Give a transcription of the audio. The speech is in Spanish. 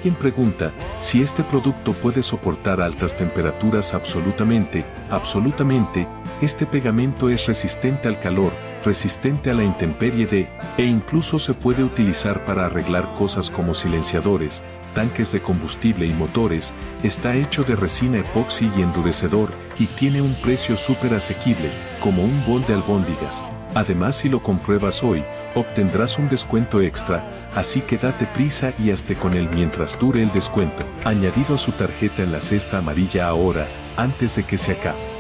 Alguien pregunta si este producto puede soportar altas temperaturas. Absolutamente, absolutamente. Este pegamento es resistente al calor, resistente a la intemperie e incluso se puede utilizar para arreglar cosas como silenciadores, tanques de combustible y motores. Está hecho de resina epoxi y endurecedor y tiene un precio súper asequible, como un bol de albóndigas. Además, si lo compruebas hoy, obtendrás un descuento extra, así que date prisa y hazte con él mientras dure el descuento. Añadido a su tarjeta en la cesta amarilla ahora, antes de que se acabe.